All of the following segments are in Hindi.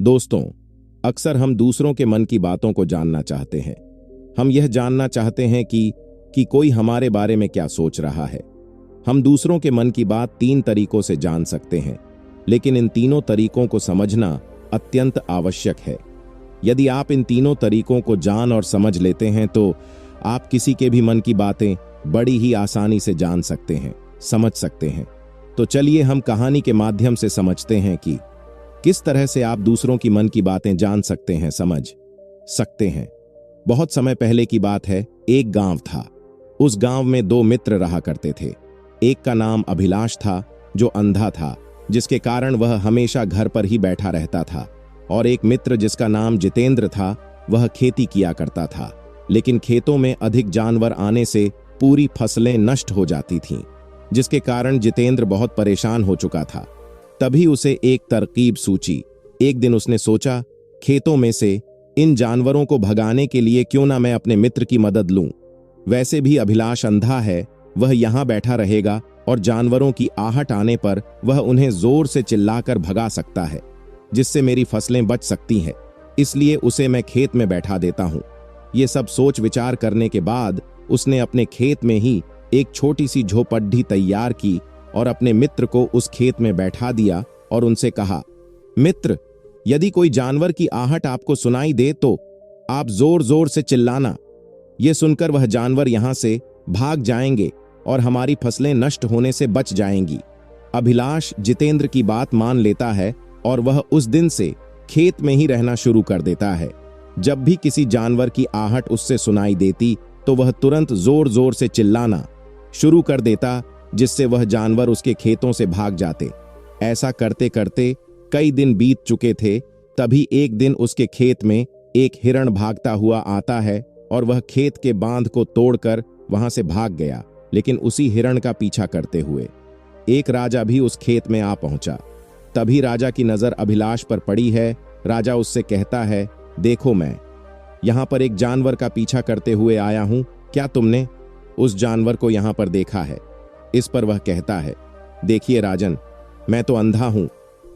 दोस्तों, अक्सर हम दूसरों के मन की बातों को जानना चाहते हैं। हम यह जानना चाहते हैं कि कोई हमारे बारे में क्या सोच रहा है। हम दूसरों के मन की बात 3 तरीकों से जान सकते हैं, लेकिन इन तीनों तरीकों को समझना अत्यंत आवश्यक है। यदि आप इन तीनों तरीकों को जान और समझ लेते हैं तो आप किसी के भी मन की बातें बड़ी ही आसानी से जान सकते हैं, समझ सकते हैं। तो चलिए हम कहानी के माध्यम से समझते हैं कि किस तरह से आप दूसरों की मन की बातें जान सकते हैं, समझ सकते हैं। बहुत समय पहले की बात है। एक गांव था। उस गांव में 2 मित्र रहा करते थे। एक का नाम अभिलाष था, जो अंधा था, जिसके कारण वह हमेशा घर पर ही बैठा रहता था, और एक मित्र जिसका नाम जितेंद्र था। वह खेती किया करता था, लेकिन खेतों में अधिक जानवर आने से पूरी फसलें नष्ट हो जाती थीं, जिसके कारण जितेंद्र बहुत परेशान हो चुका था। तभी उसे एक तरकीब सूझी। एक दिन उसने सोचा, खेतों में से इन जानवरों को भगाने के लिए क्यों ना मैं अपने मित्र की मदद लूं। वैसे भी अभिलाष अंधा है, वह यहां बैठा रहेगा और जानवरों की आहट आने पर वह उन्हें जोर से चिल्लाकर भगा सकता है, जिससे मेरी फसलें बच सकती हैं। इसलिए उसे मैं खेत में बैठा देता हूं। ये सब सोच विचार करने के बाद उसने अपने खेत में ही एक छोटी सी झोपड़ी तैयार की और अपने मित्र को उस खेत में बैठा दिया और उनसे कहा, मित्र, यदि कोई जानवर की आहट आपको सुनाई दे तो आप जोर जोर से चिल्लाना। ये सुनकर वह जानवर यहां से भाग जाएंगे और हमारी फसलें नष्ट होने से बच जाएंगी। अभिलाष जितेंद्र की बात मान लेता है और वह उस दिन से खेत में ही रहना शुरू कर देता है। जब भी किसी जानवर की आहट उससे सुनाई देती तो वह तुरंत जोर जोर से चिल्लाना शुरू कर देता, जिससे वह जानवर उसके खेतों से भाग जाते। ऐसा करते करते कई दिन बीत चुके थे। तभी एक दिन उसके खेत में एक हिरण भागता हुआ आता है और वह खेत के बांध को तोड़कर वहां से भाग गया, लेकिन उसी हिरण का पीछा करते हुए एक राजा भी उस खेत में आ पहुंचा। तभी राजा की नजर अभिलाष पर पड़ी है। राजा उससे कहता है, देखो, मैं यहां पर एक जानवर का पीछा करते हुए आया हूं। क्या तुमने उस जानवर को यहां पर देखा है? इस पर वह कहता है, देखिए राजन, मैं तो अंधा हूं,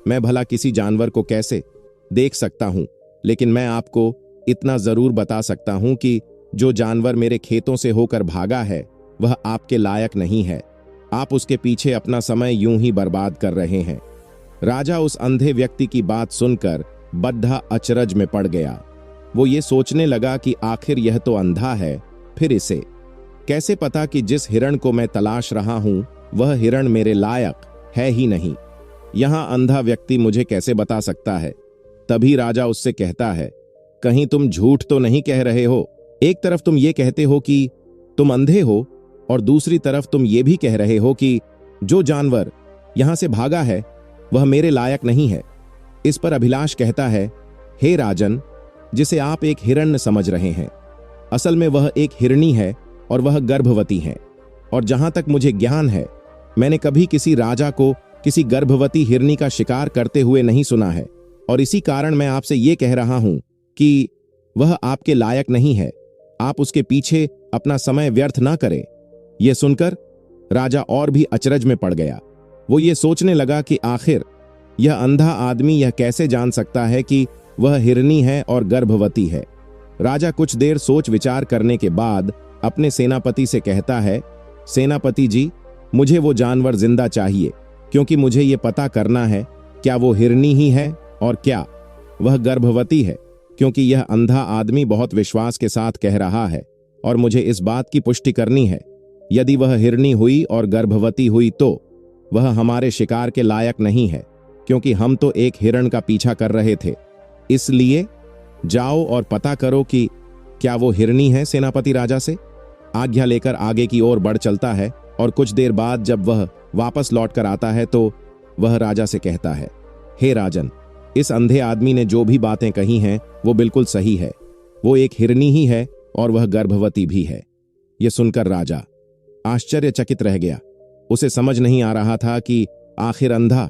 मैं भला किसी जानवर को कैसे देख सकता हूं, लेकिन मैं आपको इतना जरूर बता सकता हूं कि जो जानवर मेरे खेतों से होकर भागा है वह आपके लायक नहीं है। आप उसके पीछे अपना समय यूं ही बर्बाद कर रहे हैं। राजा उस अंधे व्यक्ति की बात सुनकर बड्ढा अचरज में पड़ गया। वो ये सोचने लगा कि आखिर यह तो अंधा है, फिर इसे कैसे पता कि जिस हिरण को मैं तलाश रहा हूं वह हिरण मेरे लायक है ही नहीं। यहां अंधा व्यक्ति मुझे कैसे बता सकता है? तभी राजा उससे कहता है, कहीं तुम झूठ तो नहीं कह रहे हो? एक तरफ तुम ये कहते हो कि तुम अंधे हो और दूसरी तरफ तुम ये भी कह रहे हो कि जो जानवर यहां से भागा है वह मेरे लायक नहीं है। इस पर अभिलाष कहता है, हे राजन, जिसे आप एक हिरण्य समझ रहे हैं, असल में वह एक हिरणी है और वह गर्भवती है। और जहां तक मुझे ज्ञान है, मैंने कभी किसी राजा को किसी गर्भवती हिरणी का शिकार करते हुए नहीं सुना है, और इसी कारण मैं आपसे ये कह रहा हूं कि वह आपके लायक नहीं है। आप उसके पीछे अपना समय व्यर्थ ना करें। यह सुनकर राजा और भी अचरज में पड़ गया। वो ये सोचने लगा कि आखिर यह अंधा आदमी यह कैसे जान सकता है कि वह हिरणी है और गर्भवती है। राजा कुछ देर सोच विचार करने के बाद अपने सेनापति से कहता है, सेनापति जी, मुझे वो जानवर जिंदा चाहिए, क्योंकि मुझे ये पता करना है क्या वो हिरणी ही है और क्या वह गर्भवती है, क्योंकि यह अंधा आदमी बहुत विश्वास के साथ कह रहा है और मुझे इस बात की पुष्टि करनी है। यदि वह हिरणी हुई और गर्भवती हुई तो वह हमारे शिकार के लायक नहीं है, क्योंकि हम तो एक हिरण का पीछा कर रहे थे। इसलिए जाओ और पता करो कि क्या वो हिरणी है। सेनापति राजा से आज्ञा लेकर आगे की ओर बढ़ चलता है और कुछ देर बाद जब वह वापस लौटकर आता है तो वह राजा से कहता है, हे राजन, इस अंधे आदमी ने जो भी बातें कही हैं वो बिल्कुल सही है। वो एक हिरणी ही है और वह गर्भवती भी है। यह सुनकर राजा आश्चर्यचकित रह गया। उसे समझ नहीं आ रहा था कि आखिर अंधा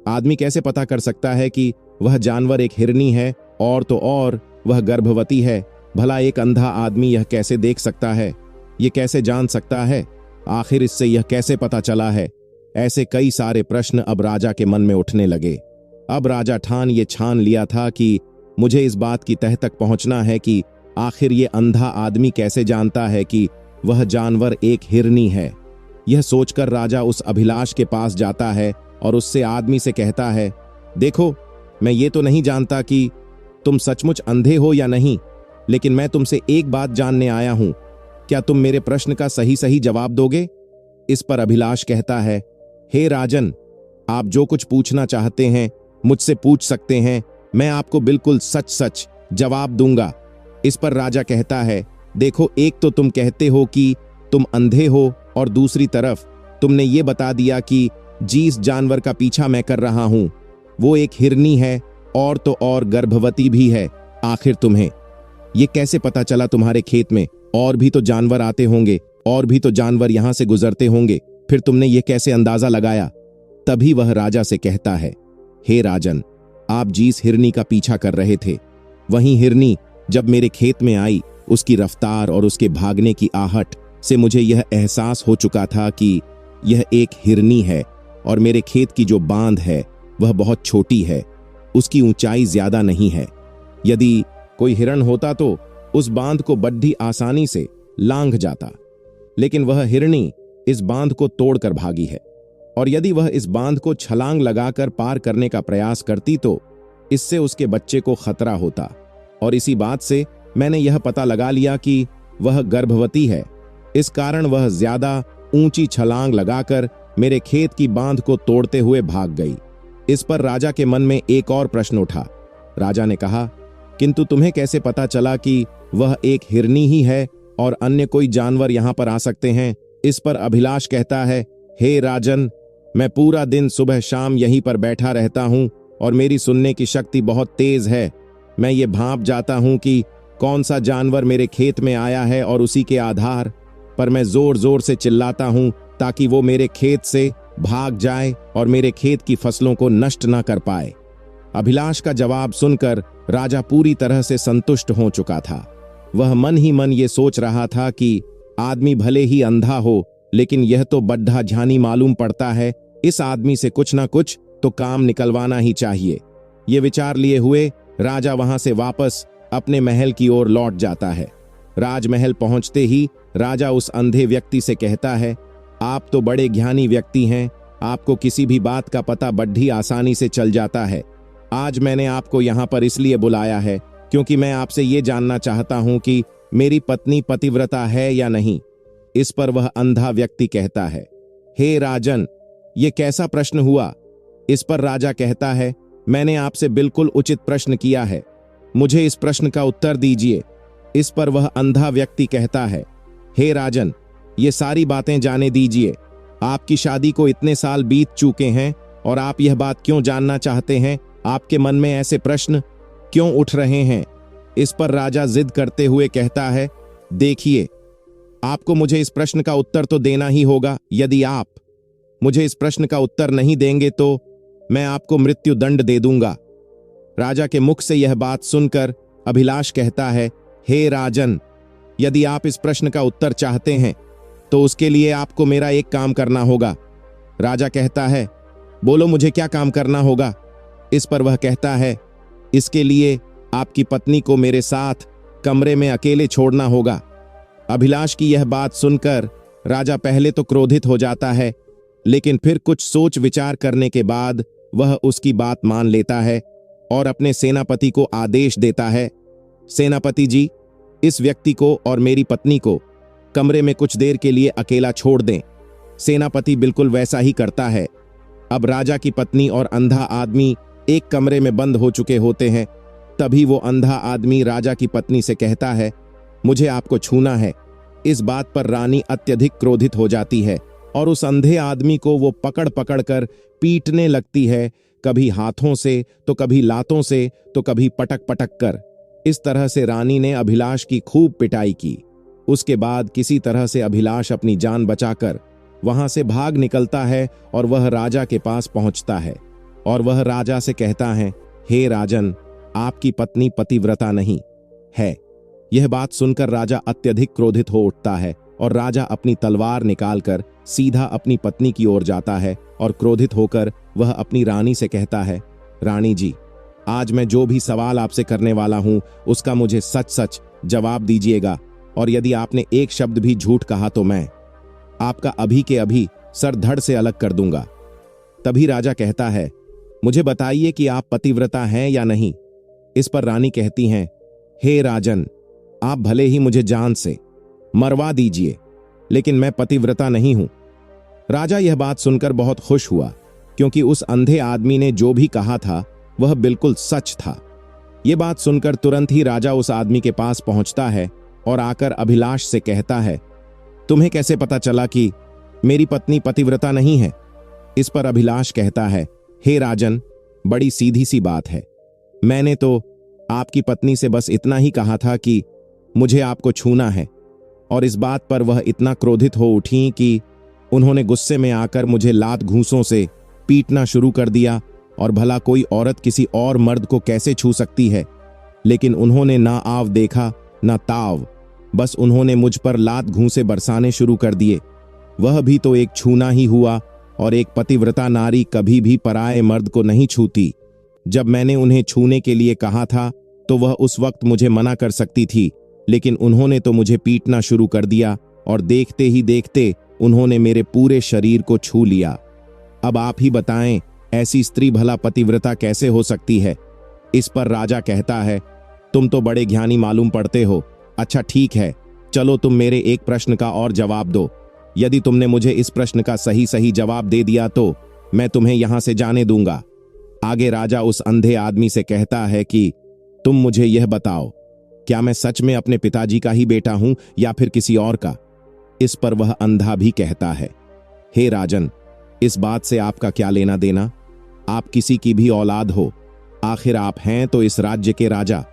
आदमी कैसे पता कर सकता है कि वह जानवर एक हिरणी है और तो और वह गर्भवती है। भला एक अंधा आदमी यह कैसे देख सकता है? ये कैसे जान सकता है? आखिर इससे यह कैसे पता चला है? ऐसे कई सारे प्रश्न अब राजा के मन में उठने लगे। अब राजा ठान ये छान लिया था कि मुझे इस बात की तह तक पहुंचना है कि आखिर ये अंधा आदमी कैसे जानता है कि वह जानवर एक हिरनी है। यह सोचकर राजा उस अभिलाष के पास जाता है और उससे आदमी से कहता है, देखो, मैं ये तो नहीं जानता कि तुम सचमुच अंधे हो या नहीं, लेकिन मैं तुमसे एक बात जानने आया हूं। क्या तुम मेरे प्रश्न का सही सही जवाब दोगे? इस पर अभिलाष कहता है, हे राजन, आप जो कुछ पूछना चाहते हैं मुझसे पूछ सकते हैं, मैं आपको बिल्कुल सच सच जवाब दूंगा। इस पर राजा कहता है, देखो, एक तो तुम कहते हो कि तुम अंधे हो और दूसरी तरफ तुमने ये बता दिया कि जिस जानवर का पीछा मैं कर रहा हूं वो एक हिरनी है और तो और गर्भवती भी है। आखिर तुम्हें ये कैसे पता चला? तुम्हारे खेत में और भी तो जानवर आते होंगे, और भी तो जानवर यहां से गुजरते होंगे, फिर तुमने ये कैसे अंदाजा लगाया? तभी वह राजा से कहता है, हे राजन, आप जिस हिरनी का पीछा कर रहे थे वही हिरनी जब मेरे खेत में आई, उसकी रफ्तार और उसके भागने की आहट से मुझे यह एहसास हो चुका था कि यह एक हिरनी है और मेरे खेत की जो बांध है वह बहुत छोटी है, उसकी ऊंचाई ज्यादा नहीं है। यदि कोई हिरण होता तो उस बांध को बड्डी आसानी से लांघ जाता, लेकिन वह हिरनी इस बांध को तोड़कर भागी है, और यदि वह इस बांध को छलांग लगाकर पार करने का प्रयास करती तो इससे उसके बच्चे को खतरा होता, और इसी बात से मैंने यह पता लगा लिया कि वह गर्भवती है। इस कारण वह ज्यादा ऊंची छलांग लगाकर मेरे खेत की बांध को तोड़ते हुए भाग गई। इस पर राजा के मन में एक और प्रश्न उठा। राजा ने कहा, किंतु तुम्हें कैसे पता चला कि वह एक हिरनी ही है और अन्य कोई जानवर यहां पर आ सकते हैं? इस पर अभिलाष कहता है, हे राजन, मैं पूरा दिन सुबह शाम यहीं पर बैठा रहता हूं और मेरी सुनने की शक्ति बहुत तेज है। मैं ये भांप जाता हूं कि कौन सा जानवर मेरे खेत में आया है और उसी के आधार पर मैं जोर जोर से चिल्लाता हूं ताकि वो मेरे खेत से भाग जाए और मेरे खेत की फसलों को नष्ट न कर पाए। अभिलाष का जवाब सुनकर राजा पूरी तरह से संतुष्ट हो चुका था। वह मन ही मन ये सोच रहा था कि आदमी भले ही अंधा हो, लेकिन यह तो बड्ढा झानी मालूम पड़ता है, इस आदमी से कुछ ना कुछ तो काम निकलवाना ही चाहिए। ये विचार लिए हुए राजा वहां से वापस अपने महल की ओर लौट जाता है। राजमहल पहुंचते ही राजा उस अंधे व्यक्ति से कहता है, आप तो बड़े ज्ञानी व्यक्ति हैं, आपको किसी भी बात का पता बड्ढी आसानी से चल जाता है। आज मैंने आपको यहाँ पर इसलिए बुलाया है क्योंकि मैं आपसे ये जानना चाहता हूँ कि मेरी पत्नी पतिव्रता है या नहीं। इस पर वह अंधा व्यक्ति कहता है, हे राजन, ये कैसा प्रश्न हुआ? इस पर राजा कहता है, मैंने आपसे बिल्कुल उचित प्रश्न किया है, मुझे इस प्रश्न का उत्तर दीजिए। इस पर वह अंधा व्यक्ति कहता है, हे राजन, ये सारी बातें जाने दीजिए। आपकी शादी को इतने साल बीत चुके हैं और आप यह बात क्यों जानना चाहते हैं? आपके मन में ऐसे प्रश्न क्यों उठ रहे हैं? इस पर राजा जिद करते हुए कहता है, देखिए, आपको मुझे इस प्रश्न का उत्तर तो देना ही होगा। यदि आप मुझे इस प्रश्न का उत्तर नहीं देंगे तो मैं आपको मृत्यु दंड दे दूंगा। राजा के मुख से यह बात सुनकर अभिलाष कहता है, हे राजन, यदि आप इस प्रश्न का उत्तर चाहते हैं तो उसके लिए आपको मेरा एक काम करना होगा। राजा कहता है, बोलो, मुझे क्या काम करना होगा? इस पर वह कहता है, इसके लिए आपकी पत्नी को मेरे साथ कमरे में अकेले छोड़ना होगा। अभिलाष की यह बात सुनकर राजा पहले तो क्रोधित हो जाता है, लेकिन फिर कुछ सोच विचार करने के बाद वह उसकी बात मान लेता है और अपने सेनापति को आदेश देता है, सेनापति जी, इस व्यक्ति को और मेरी पत्नी को कमरे में कुछ देर के लिए अकेला छोड़ दें। सेनापति बिल्कुल वैसा ही करता है। अब राजा की पत्नी और अंधा आदमी एक कमरे में बंद हो चुके होते हैं। तभी वो अंधा आदमी राजा की पत्नी से कहता है, मुझे आपको छूना है। इस बात पर रानी अत्यधिक क्रोधित हो जाती है और उस अंधे आदमी को वो पकड़ पकड़ कर पीटने लगती है, कभी हाथों से तो कभी लातों से तो कभी पटक पटक कर। इस तरह से रानी ने अभिलाष की खूब पिटाई की। उसके बाद किसी तरह से अभिलाष अपनी जान बचाकर वहां से भाग निकलता है और वह राजा के पास पहुंचता है और वह राजा से कहता है, हे राजन, आपकी पत्नी पतिव्रता नहीं है। यह बात सुनकर राजा अत्यधिक क्रोधित हो उठता है और राजा अपनी तलवार निकालकर सीधा अपनी पत्नी की ओर जाता है और क्रोधित होकर वह अपनी रानी से कहता है, रानी जी, आज मैं जो भी सवाल आपसे करने वाला हूं उसका मुझे सच सच जवाब दीजिएगा, और यदि आपने एक शब्द भी झूठ कहा तो मैं आपका अभी के अभी सर धड़ से अलग कर दूंगा। तभी राजा कहता है, मुझे बताइए कि आप पतिव्रता हैं या नहीं। इस पर रानी कहती हैं, हे राजन, आप भले ही मुझे जान से मरवा दीजिए, लेकिन मैं पतिव्रता नहीं हूं। राजा यह बात सुनकर बहुत खुश हुआ, क्योंकि उस अंधे आदमी ने जो भी कहा था वह बिल्कुल सच था। यह बात सुनकर तुरंत ही राजा उस आदमी के पास पहुंचता है और आकर अभिलाष से कहता है, तुम्हें कैसे पता चला कि मेरी पत्नी पतिव्रता नहीं है? इस पर अभिलाष कहता है, हे राजन, बड़ी सीधी सी बात है। मैंने तो आपकी पत्नी से बस इतना ही कहा था कि मुझे आपको छूना है, और इस बात पर वह इतना क्रोधित हो उठी कि उन्होंने गुस्से में आकर मुझे लात घूंसों से पीटना शुरू कर दिया। और भला कोई औरत किसी और मर्द को कैसे छू सकती है? लेकिन उन्होंने ना आव देखा ना ताव, बस उन्होंने मुझ पर लात घूंसे बरसाने शुरू कर दिए। वह भी तो एक छूना ही हुआ, और एक पतिव्रता नारी कभी भी पराये मर्द को नहीं छूती। जब मैंने उन्हें छूने के लिए कहा था तो वह उस वक्त मुझे मना कर सकती थी, लेकिन उन्होंने तो मुझे पीटना शुरू कर दिया, और देखते ही देखते उन्होंने मेरे पूरे शरीर को छू लिया। अब आप ही बताएं, ऐसी स्त्री भला पतिव्रता कैसे हो सकती है? इस पर राजा कहता है, तुम तो बड़े ज्ञानी मालूम पड़ते हो। अच्छा ठीक है, चलो तुम मेरे एक प्रश्न का और जवाब दो। यदि तुमने मुझे इस प्रश्न का सही सही जवाब दे दिया तो मैं तुम्हें यहां से जाने दूंगा। आगे राजा उस अंधे आदमी से कहता है कि तुम मुझे यह बताओ, क्या मैं सच में अपने पिताजी का ही बेटा हूं या फिर किसी और का? इस पर वह अंधा भी कहता है, हे राजन, इस बात से आपका क्या लेना देना? आप किसी की भी औलाद हो, आखिर आप हैं तो इस राज्य के राजा,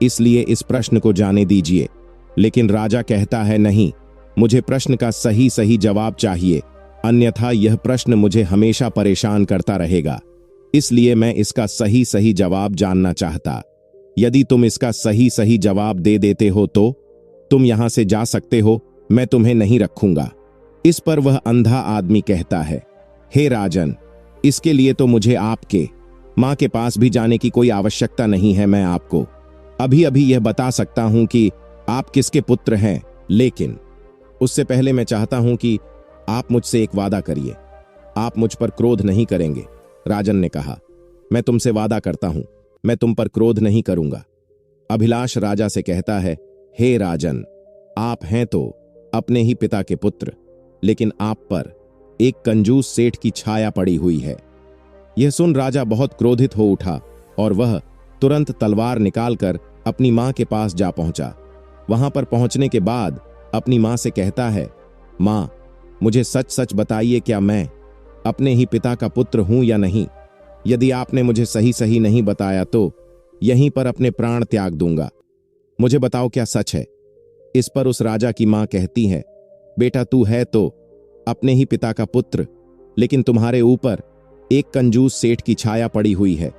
इसलिए इस प्रश्न को जाने दीजिए। लेकिन राजा कहता है, नहीं, मुझे प्रश्न का सही सही जवाब चाहिए, अन्यथा यह प्रश्न मुझे हमेशा परेशान करता रहेगा। इसलिए मैं इसका सही सही जवाब जानना चाहता। यदि तुम इसका सही सही जवाब दे देते हो तो तुम यहां से जा सकते हो, मैं तुम्हें नहीं रखूंगा। इस पर वह अंधा आदमी कहता है, हे राजन, इसके लिए तो मुझे आपके मां के पास भी जाने की कोई आवश्यकता नहीं है। मैं आपको अभी अभी यह बता सकता हूं कि आप किसके पुत्र हैं, लेकिन उससे पहले मैं चाहता हूं कि आप मुझसे एक वादा करिए। आप मुझ पर क्रोध नहीं करेंगे। राजन ने कहा, मैं तुमसे वादा करता हूं, मैं तुम पर क्रोध नहीं करूंगा। अभिलाष राजा से कहता है, हे राजन, आप हैं तो अपने ही पिता के पुत्र, लेकिन आप पर एक कंजूस सेठ की छाया पड़ी हुई है। यह सुन राजा बहुत क्रोधित हो उठा और वह तुरंत तलवार निकालकर अपनी मां के पास जा पहुंचा। वहां पर पहुंचने के बाद अपनी मां से कहता है, मां, मुझे सच सच बताइए, क्या मैं अपने ही पिता का पुत्र हूं या नहीं? यदि आपने मुझे सही सही नहीं बताया तो यहीं पर अपने प्राण त्याग दूंगा। मुझे बताओ, क्या सच है? इस पर उस राजा की मां कहती है, बेटा, तू है तो अपने ही पिता का पुत्र, लेकिन तुम्हारे ऊपर एक कंजूस सेठ की छाया पड़ी हुई है।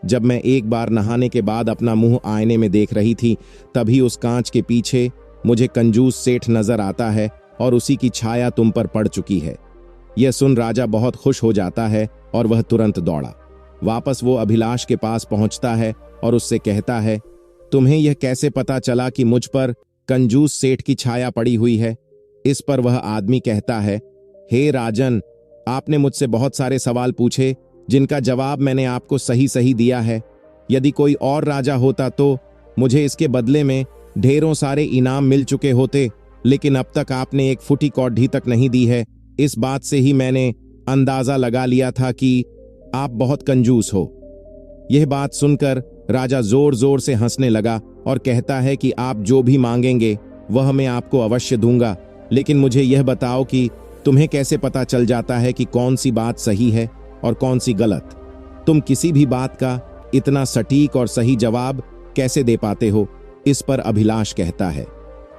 जब मैं एक बार नहाने के बाद अपना मुंह आईने में देख रही थी, तभी उस कांच के पीछे मुझे कंजूस सेठ नजर आता है और उसी की छाया तुम पर पड़ चुकी है। यह सुन राजा बहुत खुश हो जाता है और वह तुरंत दौड़ा। वापस वो अभिलाष के पास पहुंचता है और उससे कहता है, तुम्हें यह कैसे पता चला कि मुझ पर कंजूस सेठ की छाया पड़ी हुई है? इस पर वह आदमी कहता है, हे राजन, आपने मुझसे बहुत सारे सवाल पूछे जिनका जवाब मैंने आपको सही सही दिया है। यदि कोई और राजा होता तो मुझे इसके बदले में ढेरों सारे इनाम मिल चुके होते, लेकिन अब तक आपने एक फुटी कौड़ी तक नहीं दी है। इस बात से ही मैंने अंदाजा लगा लिया था कि आप बहुत कंजूस हो। यह बात सुनकर राजा जोर जोर से हंसने लगा और कहता है कि आप जो भी मांगेंगे वह मैं आपको अवश्य दूंगा, लेकिन मुझे यह बताओ कि तुम्हें कैसे पता चल जाता है कि कौन सी बात सही है और कौन सी गलत? तुम किसी भी बात का इतना सटीक और सही जवाब कैसे दे पाते हो? इस पर अभिलाष कहता है,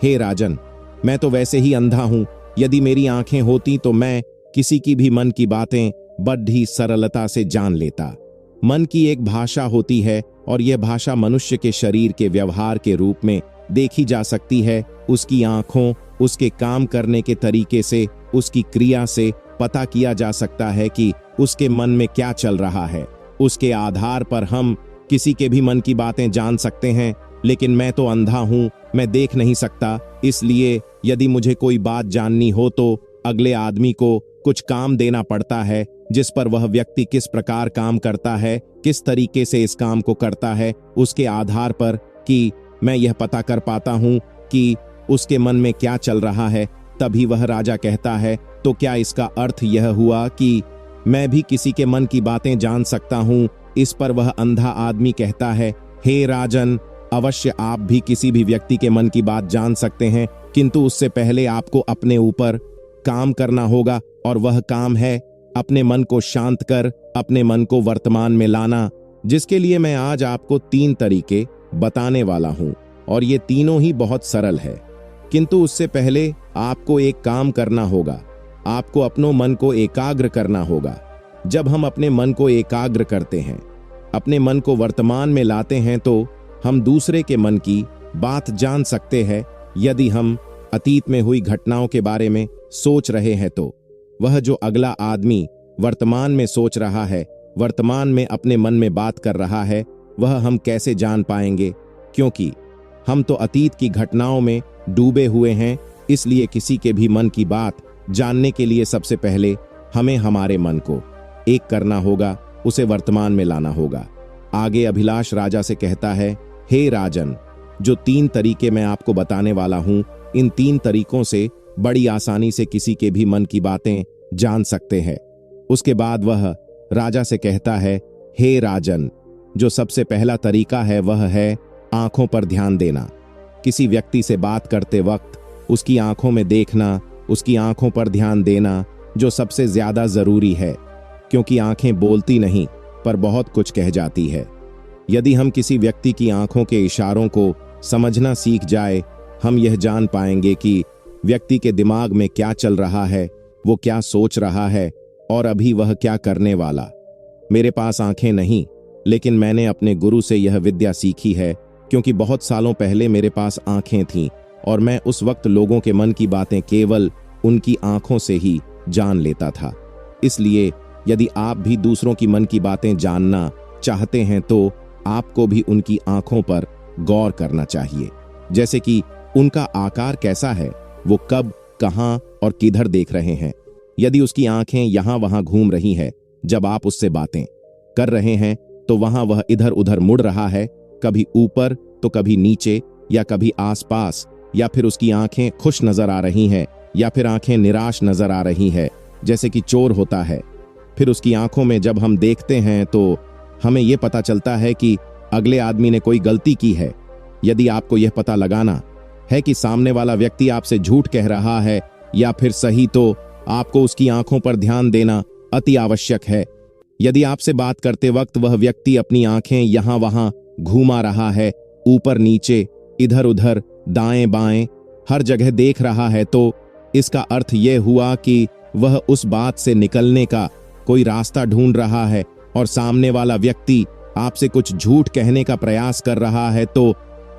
हे राजन, मैं तो वैसे ही अंधा हूं। यदि मेरी आंखें होती तो मैं किसी की भी मन की बातें बड़ी सरलता से जान लेता। मन की एक भाषा होती है और यह भाषा मनुष्य के शरीर के व्यवहार के रूप में देखी जा सकती है। उसकी आंखों, उसके काम करने के तरीके से, उसकी क्रिया से पता किया जा सकता है कि उसके मन में क्या चल रहा है। उसके आधार पर हम किसी के भी मन की बातें जान सकते हैं, लेकिन मैं तो अंधा हूं, मैं देख नहीं सकता। इसलिए यदि मुझे कोई बात जाननी हो तो अगले आदमी को कुछ काम देना पड़ता है, जिस पर वह व्यक्ति किस प्रकार काम करता है, किस तरीके से इस काम को करता है, उसके आधार पर कि मैं यह पता कर पाता हूं कि उसके मन में क्या चल रहा है। तभी वह राजा कहता है, तो क्या इसका अर्थ यह हुआ कि मैं भी किसी के मन की बातें जान सकता हूं? इस पर वह अंधा आदमी कहता है, हे राजन, अवश्य आप भी किसी भी व्यक्ति के मन की बात जान सकते हैं, किंतु उससे पहले आपको अपने ऊपर काम करना होगा, और वह काम है अपने मन को शांत कर अपने मन को वर्तमान में लाना, जिसके लिए मैं आज आपको 3 तरीके बताने वाला हूं। और ये तीनों ही बहुत सरल है, किंतु उससे पहले आपको एक काम करना होगा। आपको अपनों मन को एकाग्र करना होगा। जब हम अपने मन को एकाग्र करते हैं, अपने मन को वर्तमान में लाते हैं, तो हम दूसरे के मन की बात जान सकते हैं। यदि हम अतीत में हुई घटनाओं के बारे में सोच रहे हैं तो वह जो अगला आदमी वर्तमान में सोच रहा है, वर्तमान में अपने मन में बात कर रहा है, वह हम कैसे जान पाएंगे? क्योंकि हम तो अतीत की घटनाओं में डूबे हुए हैं। इसलिए किसी के भी मन की बात जानने के लिए सबसे पहले हमें हमारे मन को एक करना होगा, उसे वर्तमान में लाना होगा। आगे अभिलाष राजा से कहता है, हे राजन, जो 3 तरीके मैं आपको बताने वाला हूं, इन 3 तरीकों से बड़ी आसानी से किसी के भी मन की बातें जान सकते हैं। उसके बाद वह राजा से कहता है, हे राजन, जो सबसे पहला तरीका है वह है आंखों पर ध्यान देना। किसी व्यक्ति से बात करते वक्त उसकी आंखों में देखना, उसकी आंखों पर ध्यान देना जो सबसे ज्यादा जरूरी है, क्योंकि आंखें बोलती नहीं पर बहुत कुछ कह जाती है। यदि हम किसी व्यक्ति की आंखों के इशारों को समझना सीख जाए, हम यह जान पाएंगे कि व्यक्ति के दिमाग में क्या चल रहा है, वो क्या सोच रहा है और अभी वह क्या करने वाला। मेरे पास आंखें नहीं, लेकिन मैंने अपने गुरु से यह विद्या सीखी है, क्योंकि बहुत सालों पहले मेरे पास आंखें थीं और मैं उस वक्त लोगों के मन की बातें केवल उनकी आंखों से ही जान लेता था। इसलिए यदि आप भी दूसरों की मन की बातें जानना चाहते हैं तो आपको भी उनकी आंखों पर गौर करना चाहिए। जैसे कि उनका आकार कैसा है, वो कब, कहां और किधर देख रहे हैं। यदि उसकी आंखें यहां वहां घूम रही है जब आप उससे बातें कर रहे हैं, तो वहां वह इधर उधर मुड़ रहा है, कभी ऊपर तो कभी नीचे या कभी आसपास, या फिर उसकी आंखें खुश नजर आ रही हैं या फिर आंखें निराश नजर आ रही है, जैसे कि चोर होता है। फिर उसकी आंखों में जब हम देखते हैं तो हमें यह पता चलता है कि अगले आदमी ने कोई गलती की है। यदि आपको यह पता लगाना है कि सामने वाला व्यक्ति आपसे झूठ कह रहा है या फिर सही, तो आपको उसकी आंखों पर ध्यान देना अति आवश्यक है। यदि आपसे बात करते वक्त वह व्यक्ति अपनी आंखें यहां वहां घुमा रहा है, ऊपर नीचे, इधर उधर, दाएं बाएं, हर जगह देख रहा है, तो इसका अर्थ यह हुआ कि वह उस बात से निकलने का कोई रास्ता ढूंढ रहा है और सामने वाला व्यक्ति आपसे कुछ झूठ कहने का प्रयास कर रहा है, तो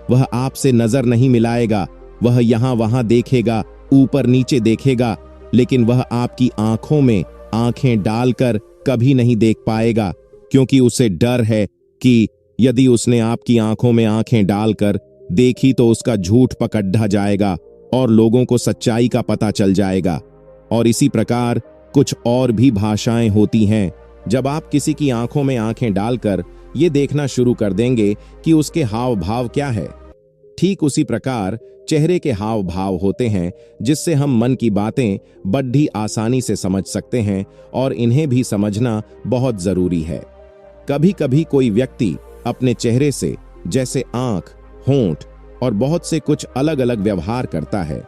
वह आपसे नजर नहीं मिलाएगा। वह यहां वहां देखेगा, ऊपर नीचे देखेगा, लेकिन वह आपकी आंखों में आंखें डालकर कभी नहीं देख पाएगा, क्योंकि उसे डर है कि यदि उसने आपकी आंखों में आंखें डालकर देखी तो उसका झूठ पकड़ा जाएगा और लोगों को सच्चाई का पता चल जाएगा। और इसी प्रकार कुछ और भी भाषाएं होती हैं। जब आप किसी की आंखों में आंखें डालकर ये देखना शुरू कर देंगे कि उसके हाव भाव क्या है, ठीक उसी प्रकार चेहरे के हाव भाव होते हैं, जिससे हम मन की बातें बड़ी आसानी से समझ सकते हैं और इन्हें भी समझना बहुत जरूरी है। कभी कभी कोई व्यक्ति अपने चेहरे से, जैसे आंख, होंठ और बहुत से कुछ अलग अलग व्यवहार करता है।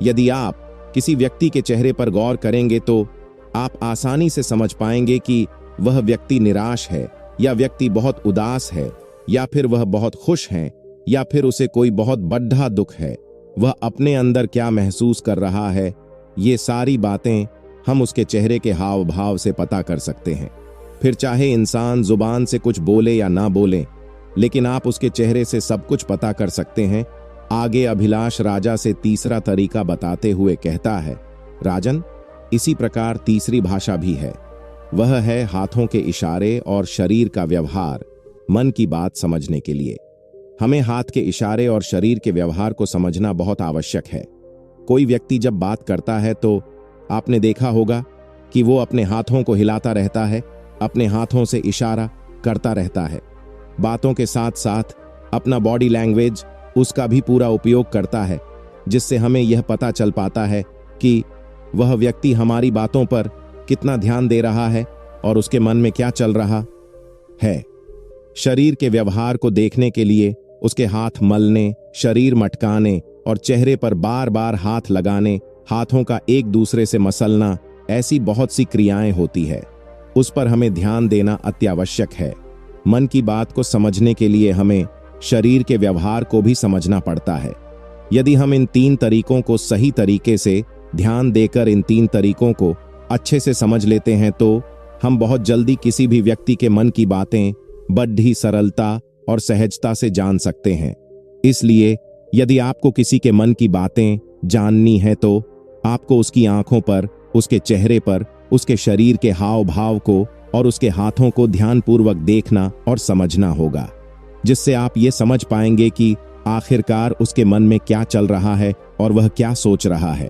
यदि आप किसी व्यक्ति के चेहरे पर गौर करेंगे तो आप आसानी से समझ पाएंगे कि वह व्यक्ति निराश है या व्यक्ति बहुत उदास है या फिर वह बहुत खुश है या फिर उसे कोई बहुत बड़ा दुख है। वह अपने अंदर क्या महसूस कर रहा है, ये सारी बातें हम उसके चेहरे के हाव भाव से पता कर सकते हैं। फिर चाहे इंसान जुबान से कुछ बोले या ना बोले, लेकिन आप उसके चेहरे से सब कुछ पता कर सकते हैं। आगे अभिलाष राजा से तीसरा तरीका बताते हुए कहता है, राजन, इसी प्रकार तीसरी भाषा भी है। वह है हाथों के इशारे और शरीर का व्यवहार मन की बात समझने के लिए। हमें हाथ के इशारे और शरीर के व्यवहार को समझना बहुत आवश्यक है। कोई व्यक्ति जब बात करता है तो आपने देखा होगा कि वो अपने हाथों को हिलाता रहता है, अपने हाथों से इशारा करता रहता है। बातों के साथ साथ अपना बॉडी लैंग्वेज उसका भी पूरा उपयोग करता है, जिससे हमें यह पता चल पाता है कि वह व्यक्ति हमारी बातों पर कितना ध्यान दे रहा है और उसके मन में क्या चल रहा है। शरीर के व्यवहार को देखने के लिए उसके हाथ मलने, शरीर मटकाने और चेहरे पर बार बार हाथ लगाने, हाथों का एक दूसरे से मसलना, ऐसी बहुत सी क्रियाएं होती है। उस पर हमें ध्यान देना अत्यावश्यक है। मन की बात को समझने के लिए हमें शरीर के व्यवहार को भी समझना पड़ता है। यदि हम इन 3 तरीकों को सही तरीके से ध्यान देकर इन 3 तरीकों को अच्छे से समझ लेते हैं तो हम बहुत जल्दी किसी भी व्यक्ति के मन की बातें बड़ी सरलता और सहजता से जान सकते हैं। इसलिए यदि आपको किसी के मन की बातें जाननी है तो आपको उसकी आंखों पर, उसके चेहरे पर, उसके शरीर के हाव भाव को और उसके हाथों को ध्यानपूर्वक देखना और समझना होगा, जिससे आप ये समझ पाएंगे कि आखिरकार उसके मन में क्या चल रहा है और वह क्या सोच रहा है।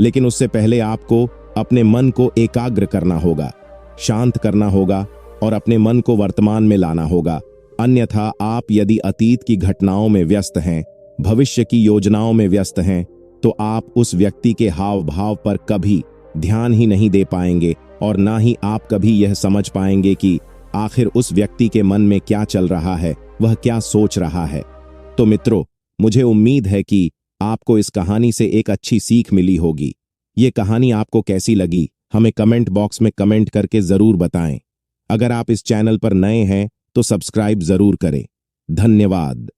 लेकिन उससे पहले आपको अपने मन को एकाग्र करना होगा, शांत करना होगा और अपने मन को वर्तमान में लाना होगा। अन्यथा आप यदि अतीत की घटनाओं में व्यस्त हैं, भविष्य की योजनाओं में व्यस्त हैं, तो आप उस व्यक्ति के हाव भाव पर कभी ध्यान ही नहीं दे पाएंगे और ना ही आप कभी यह समझ पाएंगे कि आखिर उस व्यक्ति के मन में क्या चल रहा है, वह क्या सोच रहा है। तो मित्रों, मुझे उम्मीद है कि आपको इस कहानी से एक अच्छी सीख मिली होगी। ये कहानी आपको कैसी लगी हमें कमेंट बॉक्स में कमेंट करके जरूर बताएं। अगर आप इस चैनल पर नए हैं तो सब्सक्राइब जरूर करें। धन्यवाद।